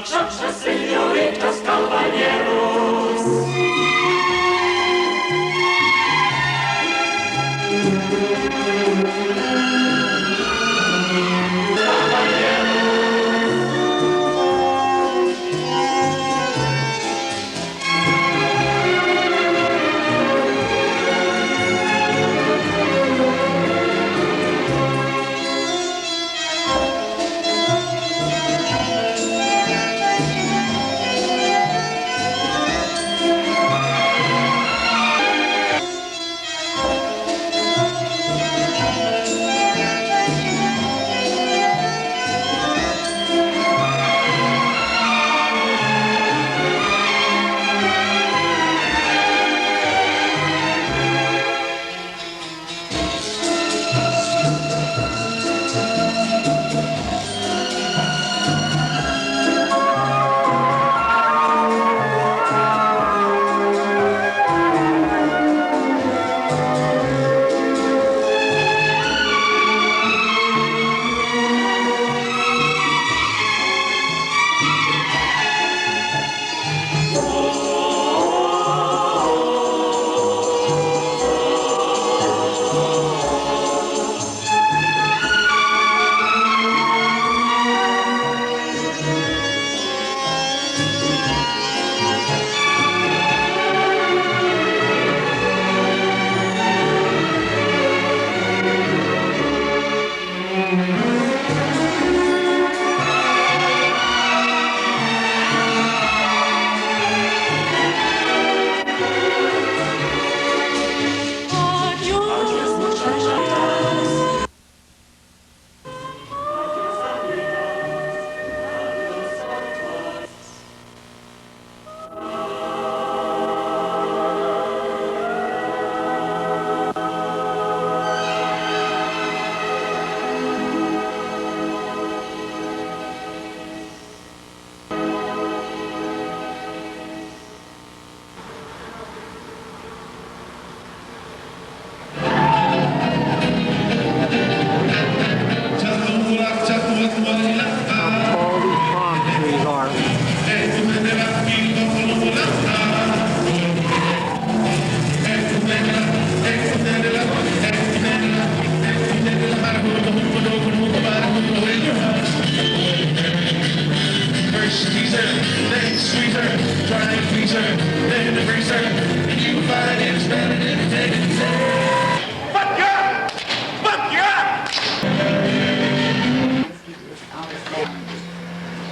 muchachas, señoritas, caballeros.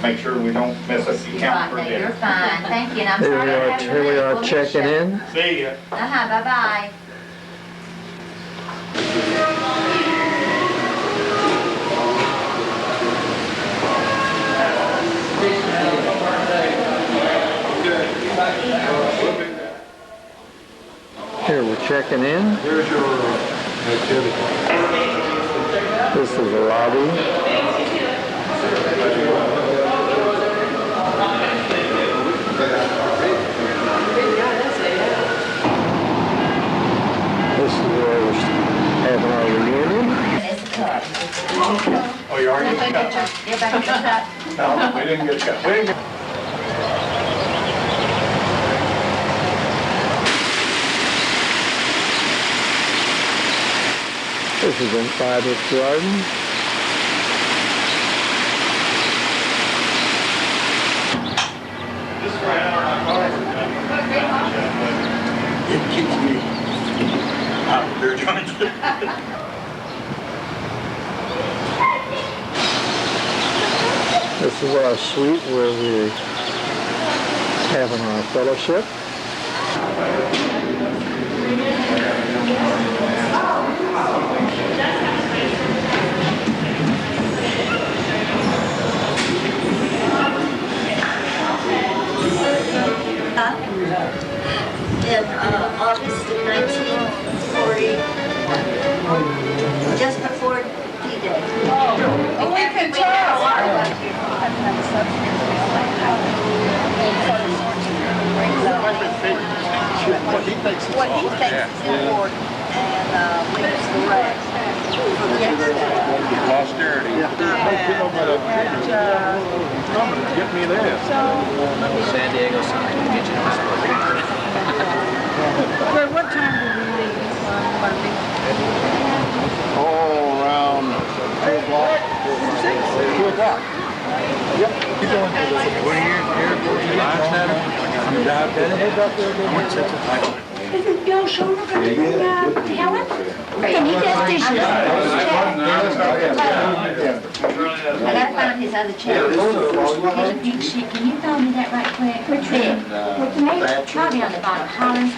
Make sure we don't miss a count for No, dinner. you're fine. Thank you. And I'm sorry I haven't Here we are we'll checking miss you. in. See ya. Bye-bye. Here we're checking in. Here's your activity. This is the lobby. This is where we're having our reunion. It's a cup. Oh, you already Everybody got get your cup. No, we didn't get cut. We didn't get. This is inside its garden. This is right out of my car. It keeps me out of beer joints. This is our suite where we're having our fellowship. In August of 1940, just before D-Day. Oh, we can tell. What he thinks is What he thinks is important and leaves the rest for the next day. Posterity. And, Get me there. San Diego sign to get you to this place. so what time do we leave on Monday? Oh, around 2 o'clock. 2 o'clock. Yep. You going to the airport? I'm diabetic. I went to Isn't Bill Schoner going to bring Helen? And he does dishes. I gotta find his other check. There's a big sheet. Can you throw me that right quick? Which one? What's the name? Probably on the bottom. Holland's.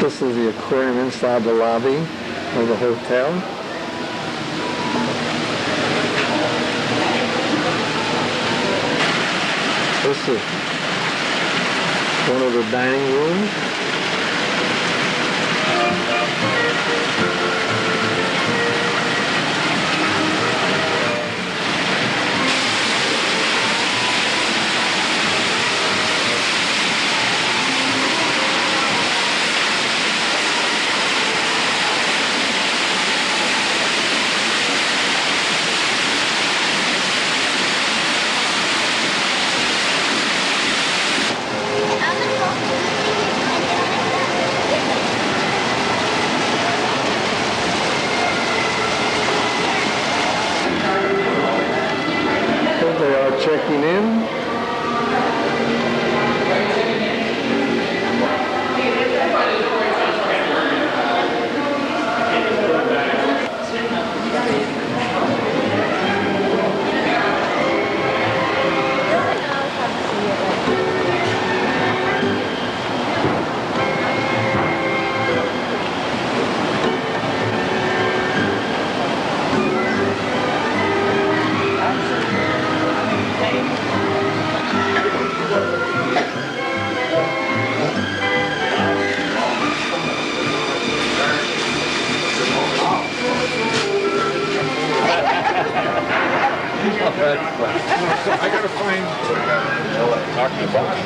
This is the aquarium inside the lobby of the hotel. This is one of the dining rooms. Here they are checking in. I gotta find Dr. Bosch.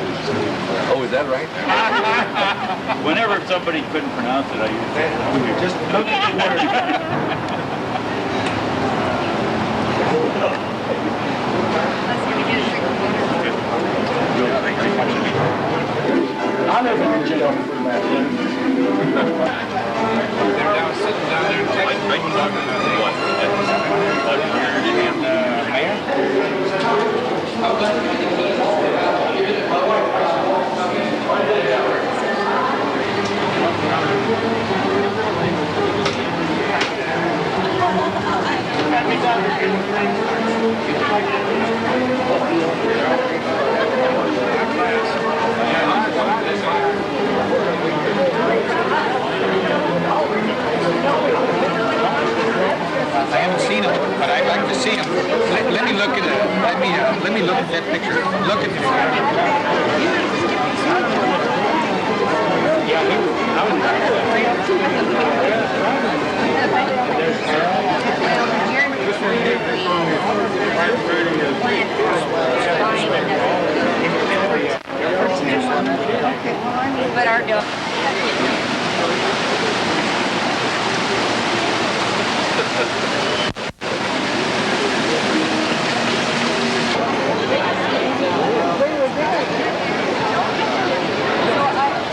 Oh, is that right? Whenever somebody couldn't pronounce it, I used to just look at the I live in jail for that. They're down sitting down there in Texas. Talking about what? I haven't seen him, but I'd like to see him. Let me look at it. Let me look at that picture. Look at But our dog.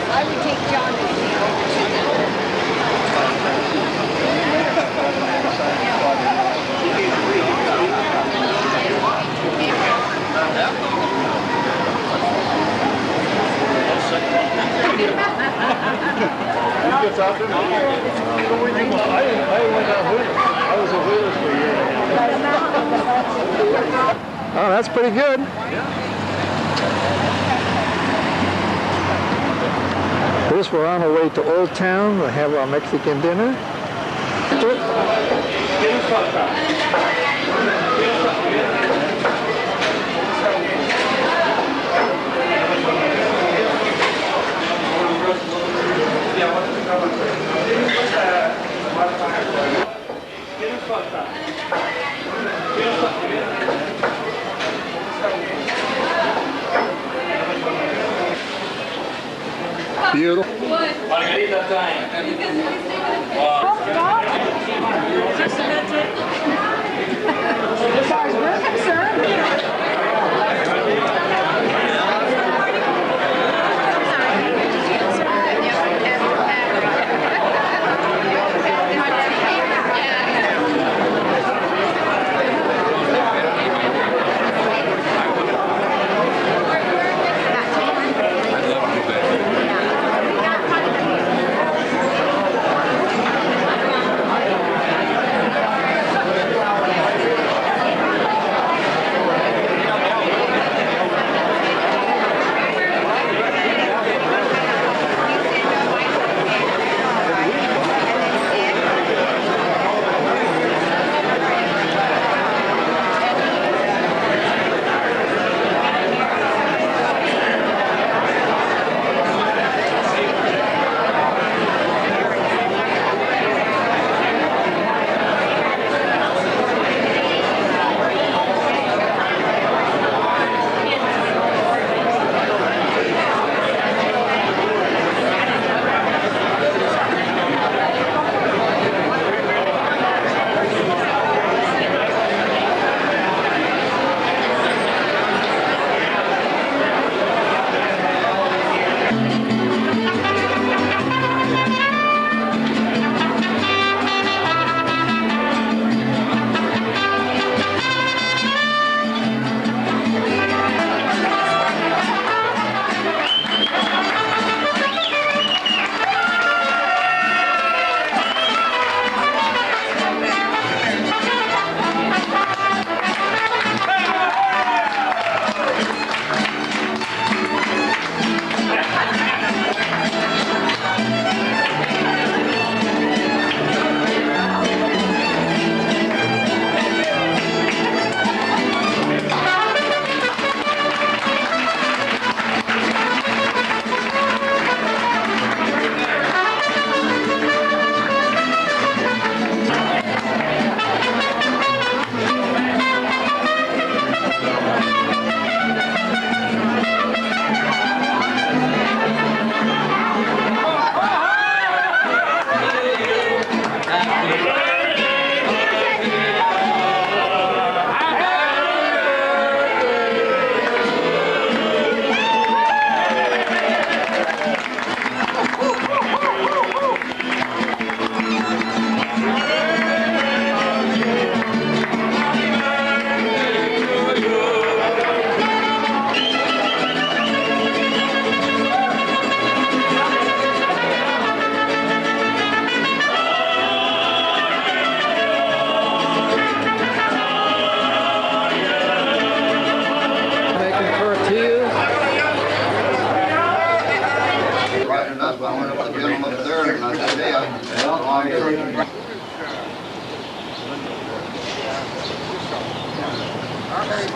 I would take John to Oh, that's pretty good. This, we're on our way to Old Town. We'll have our Mexican dinner. Beautiful. Margarita time. As far as we're concerned.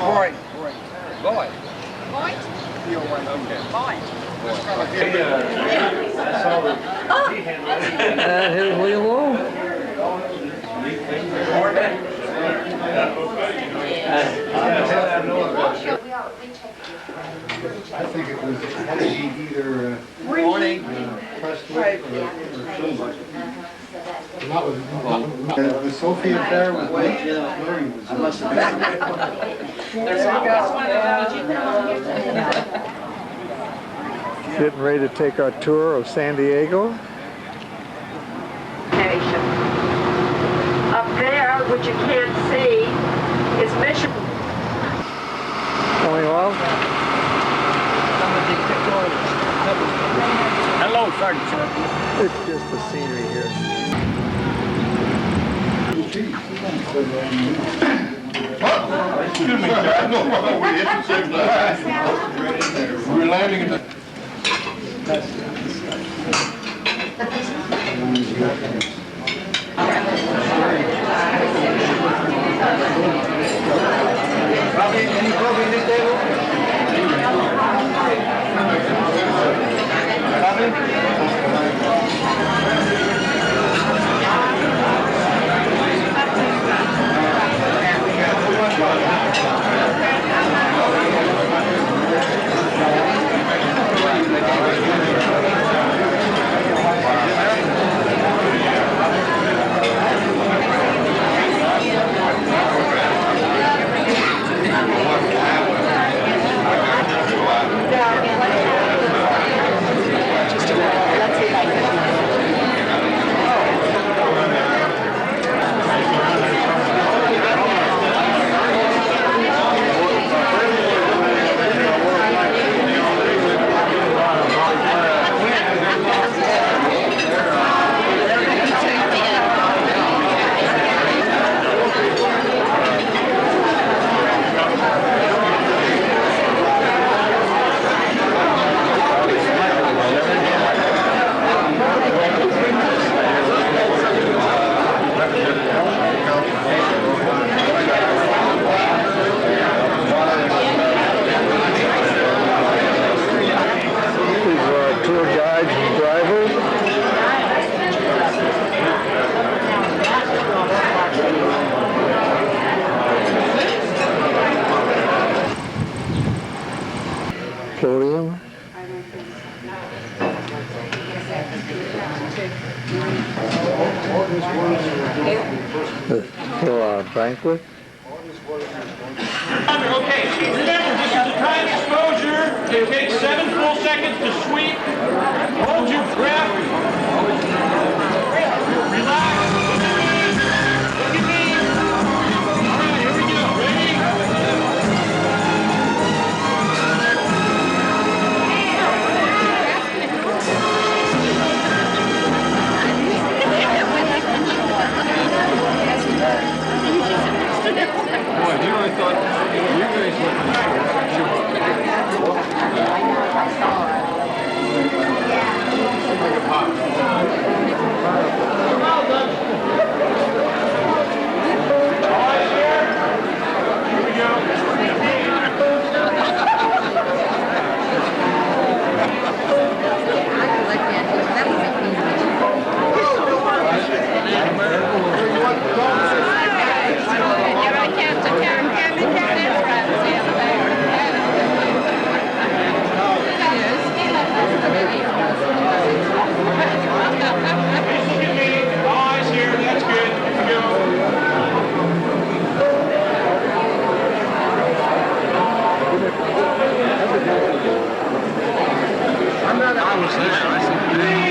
Boy. Boy. And here's William Lowe. I think it was had to be either Prestwick or somebody. The Sophie affair was late. Lori was Getting ready to take our tour of San Diego. Up there, which you can't see, is Mission. Going well? Hello, Sergeant. It's just the scenery here. Excuse me, sir. No, we hit the same time. We're landing in the... Any coffee in this table? podium. For our banquet. Okay, remember, this is a time exposure. It takes 7 full seconds to sweep. Hold your breath. Relax. Look at me. All right, here we go. Ready? Boy, you really thought you guys were Eyes here, that's good. Here we go. I was there. I Relax, look at me.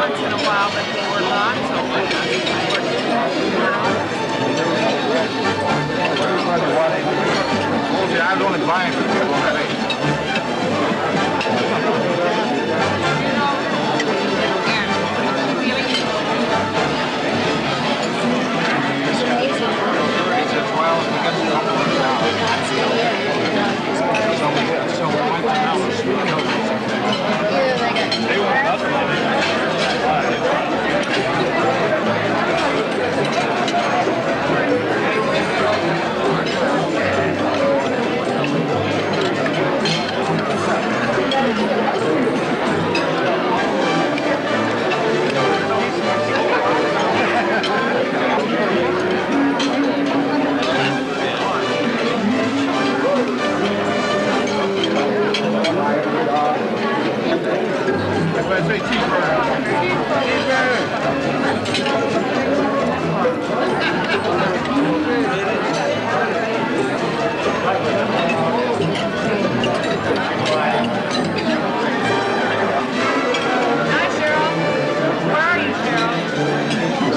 once in a while, but they were not so much. I was only buying for people on that.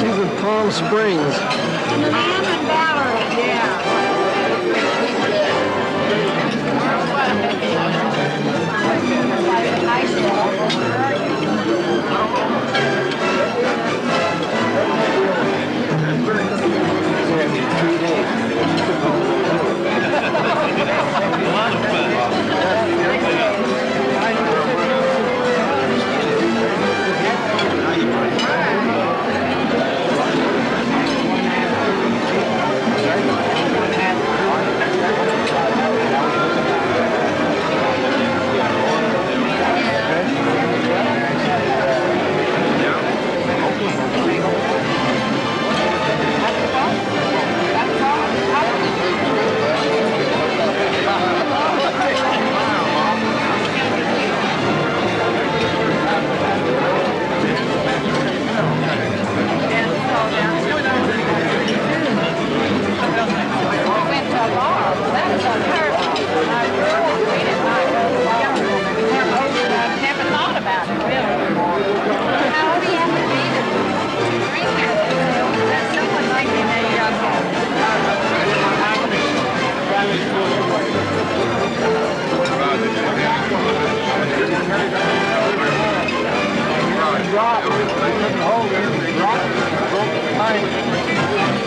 She's in Palm Springs.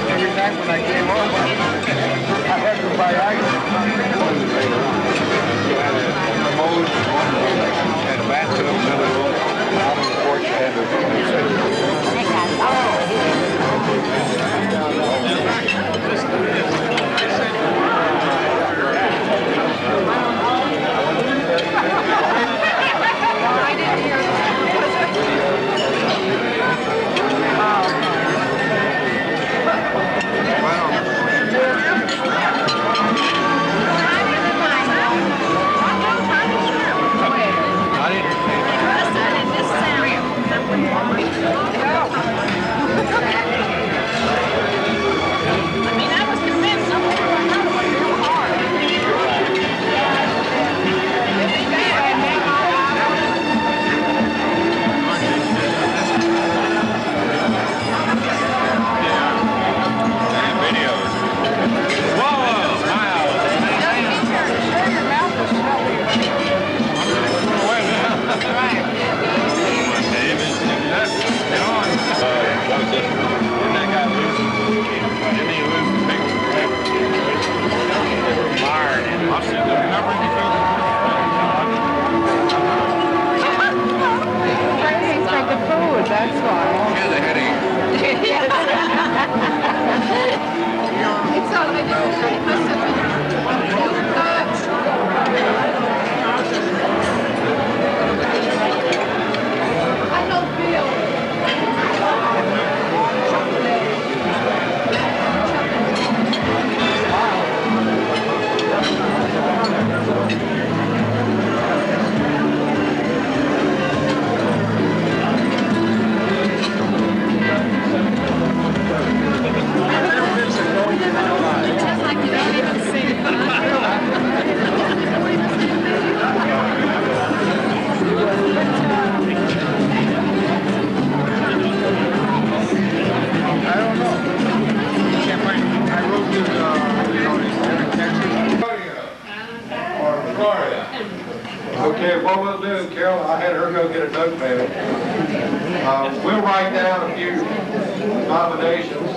Every night when I came home, I had to buy ice. Had a bathtub, another room, out on the porch, I had I didn't hear that. Carol, I had her go get a notepad. We'll write down a few nominations.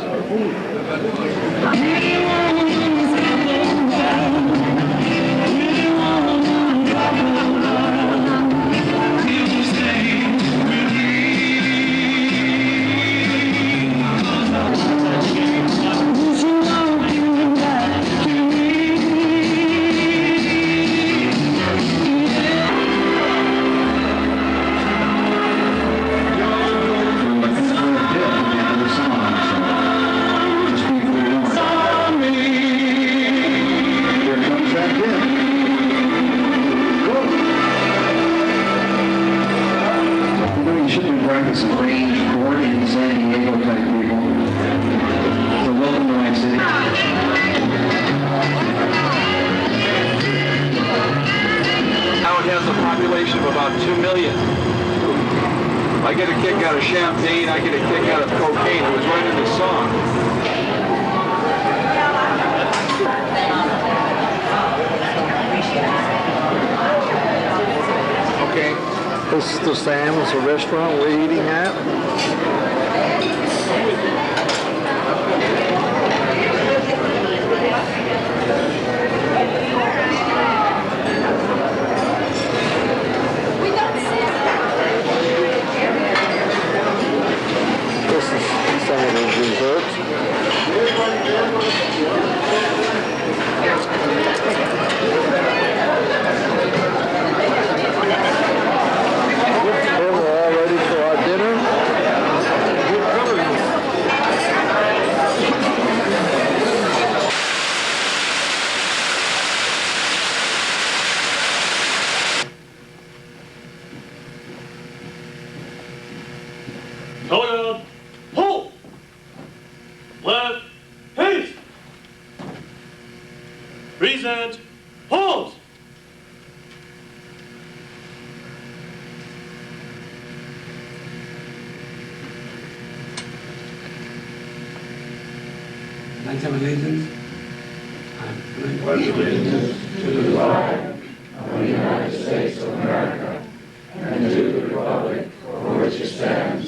Has a population of about 2 million. I get a kick out of champagne, I get a kick out of cocaine. It was right in the song. Okay. This is the Sam's, the restaurant we're eating at. This is some of the desserts. We're all ready for our dinner. Hold up. Hold. Left. Haste. Present. Hold. Pledge of allegiance. I pledge allegiance to the flag of the United States of America and to the republic for which it stands,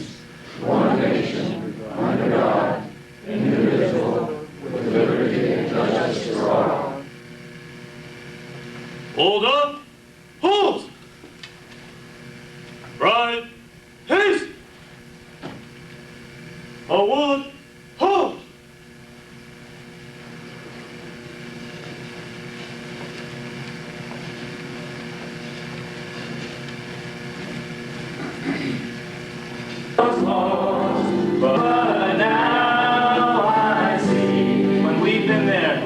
one nation, under God, indivisible, with liberty and justice for all. Hold up. Hold. Right. Haste. Forward. Hold. But now I see when we've been there,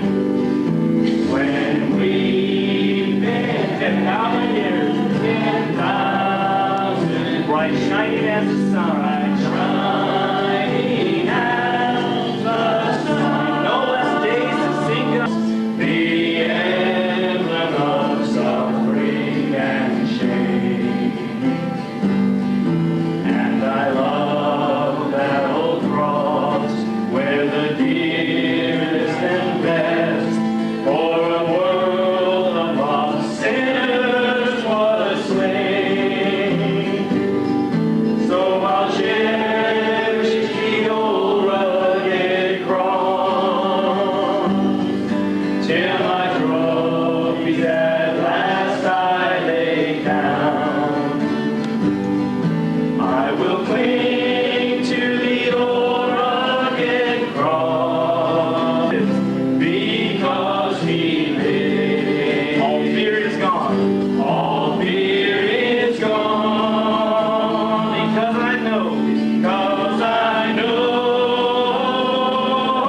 when we've been 10,000 years, 10,000 bright shining as the sun, shining as the sun, no less days to sing us the emblem of suffering and shame. And I love that old cross where the dearest and best for a world of lost sinners was slain. So I'll cherish the old rugged cross till my trophies at last I lay down. I will cling to the old rugged cross because he lives. All fear is gone. All fear is gone because I know.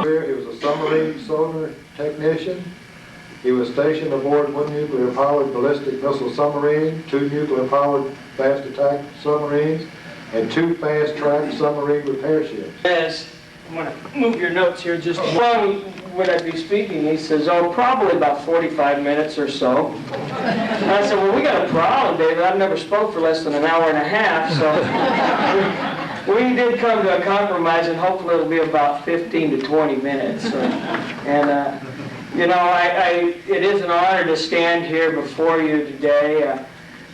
He was a submarine sonar technician. He was stationed aboard one nuclear-powered ballistic missile submarine, 2 nuclear-powered fast attack submarines, and 2 fast-track submarine repair ships. Yes, I'm going to move your notes here just a moment. Would I be speaking? He says, oh, probably about 45 minutes or so. And I said, well, we got a problem, David. I've never spoke for less than an hour and a half, so we did come to a compromise, and hopefully it'll be about 15 to 20 minutes. You know, it is an honor to stand here before you today.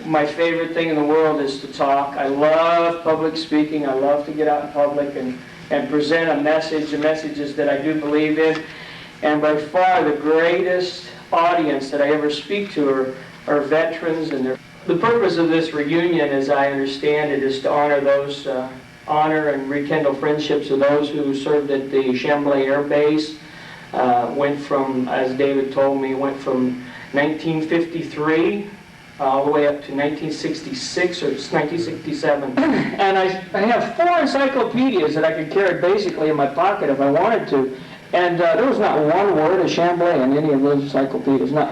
my favorite thing in the world is to talk. I love public speaking. I love to get out in public and present a message, the messages that I do believe in. And by far the greatest audience that I ever speak to are veterans. And the purpose of this reunion, as I understand it, is to honor those, honor and rekindle friendships of those who served at the Chambley Air Base. Went from, as David told me, went from 1953 all the way up to 1966 or 1967. And I have 4 encyclopedias that I could carry basically in my pocket if I wanted to. And there was not one word of Chambley in any of those encyclopedias. Not,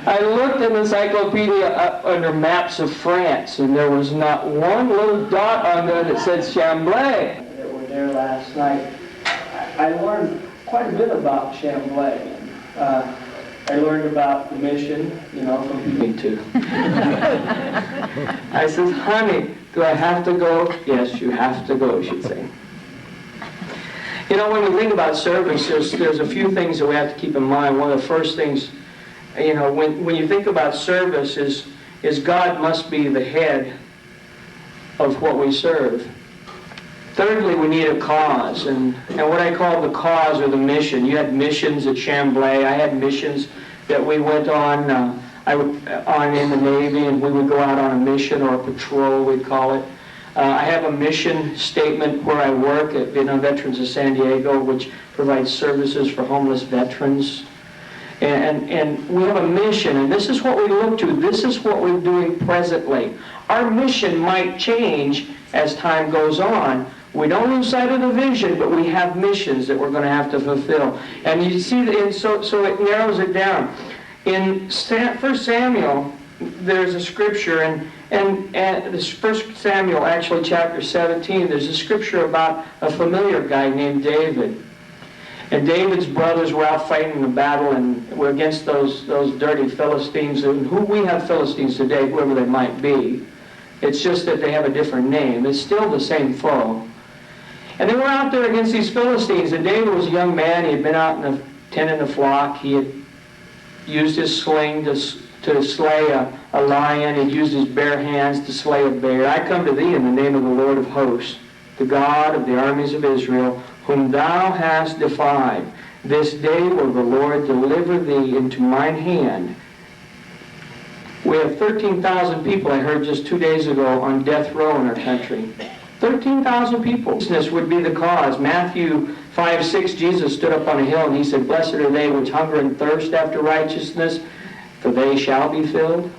I looked in the encyclopedia under maps of France, and there was not one little dot on there that said Chambley. That were there last night. I learned quite a bit about Chambley. I learned about the mission, from me too. I said, honey, do I have to go? Yes, you have to go, she'd say. When we think about service, there's a few things that we have to keep in mind. One of the first things, when you think about service is God must be the head of what we serve. Thirdly, we need a cause, and what I call the cause or the mission. You had missions at Chambley. I had missions that we went on in the Navy, and we would go out on a mission or a patrol, we'd call it. I have a mission statement where I work at Vietnam Veterans of San Diego, which provides services for homeless veterans. And we have a mission, and this is what we look to. This is what we're doing presently. Our mission might change as time goes on. We don't lose sight of the vision, but we have missions that we're going to have to fulfill. And you see, so it narrows it down. In 1 Samuel, there's a scripture, and this 1 Samuel, actually chapter 17, there's a scripture about a familiar guy named David. And David's brothers were out fighting the battle, and were against those dirty Philistines, and who we have Philistines today, whoever they might be. It's just that they have a different name. It's still the same foe. And they were out there against these Philistines, and David was a young man. He had been out tending the flock. He had used his sling to slay a lion. He'd used his bare hands to slay a bear. I come to thee in the name of the Lord of hosts, the God of the armies of Israel, whom thou hast defied. This day will the Lord deliver thee into mine hand. We have 13,000 people, I heard just 2 days ago, on death row in our country. 13,000 people. This would be the cause. Matthew 5:6, Jesus stood up on a hill and he said, blessed are they which hunger and thirst after righteousness, for they shall be filled.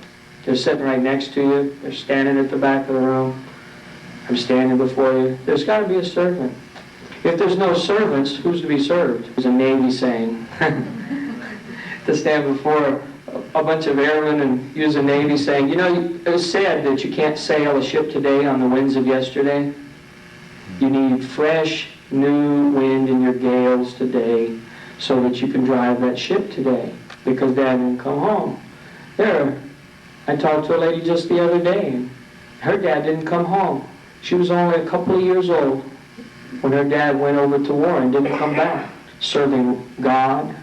They're sitting right next to you. They're standing at the back of the room. I'm standing before you. There's got to be a servant. If there's no servants, who's to be served? There's a Navy saying. To stand before a bunch of airmen and use a Navy saying, it was said that you can't sail a ship today on the winds of yesterday. You need fresh, new wind in your gales today so that you can drive that ship today, because Dad didn't come home. I talked to a lady just the other day, and her dad didn't come home. She was only a couple of years old when her dad went over to war and didn't come back. Serving God,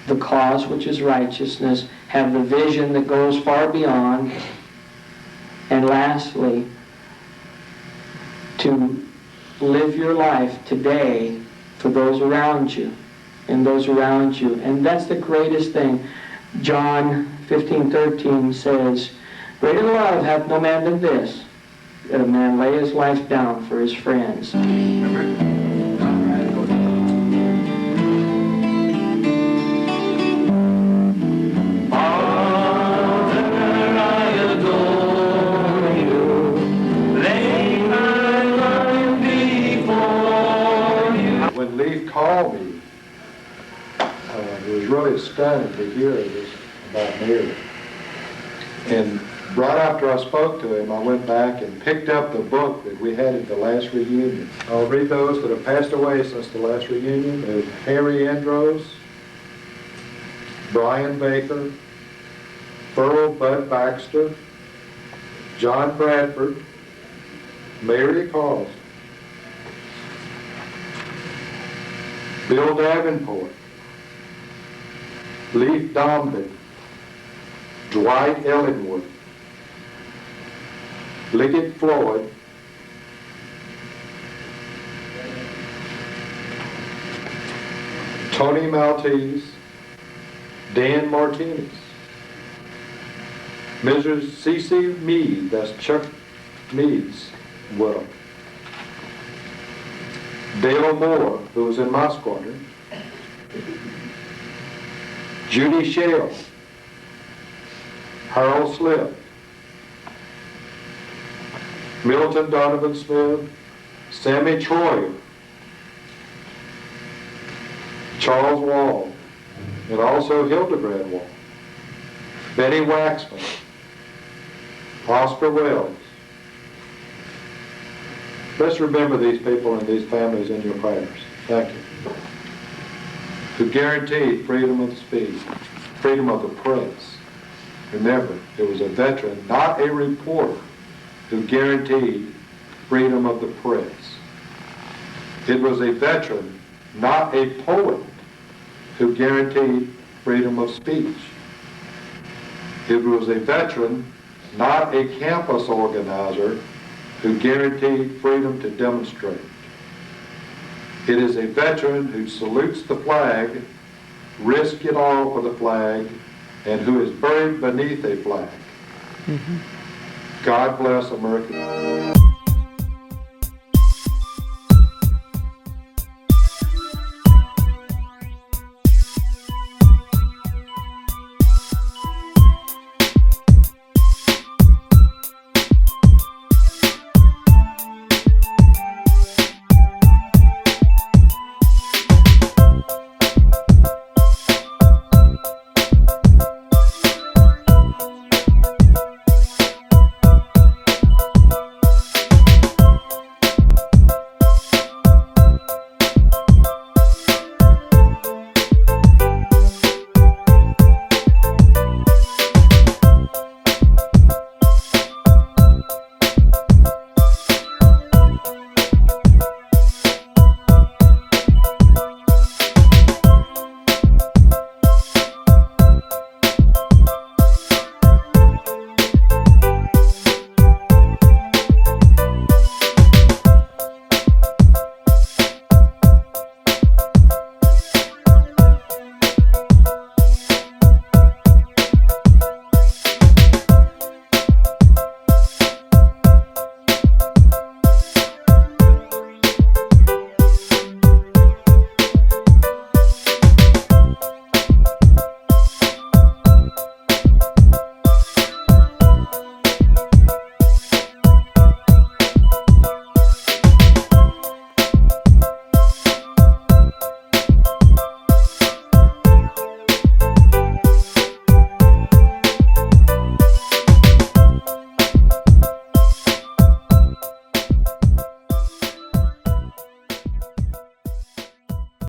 the cause which is righteousness, have the vision that goes far beyond, and lastly, to live your life today for those around you, and those around you. And that's the greatest thing. John 15:13 says, greater love hath no man than this, that a man lay his life down for his friends. When Lee called me, it was really stunning to hear this about Mary. And right after I spoke to him, I went back and picked up the book that we had at the last reunion. I'll read those that have passed away since the last reunion. There's Harry Andros, Brian Baker, Earl Bud Baxter, John Bradford, Mary Carlson, Bill Davenport, Leif Dombey, Dwight Ellingwood, Liggett Floyd, Tony Maltese, Dan Martinez, Mrs. C.C. Meade, that's Chuck Meade's widow, Dale Moore, who was in my squadron, Judy Shale, Harold Slip, Milton Donovan Smith, Sammy Troyer, Charles Wall, and also Hildebrand Wall, Benny Waxman, Oscar Wells. Let's remember these people and these families in your prayers. Thank you. Who guaranteed freedom of speech, freedom of the press. Remember, it was a veteran, not a reporter, who guaranteed freedom of the press. It was a veteran, not a poet, who guaranteed freedom of speech. It was a veteran, not a campus organizer, who guaranteed freedom to demonstrate. It is a veteran who salutes the flag, risks it all for the flag, and who is buried beneath a flag. God bless America.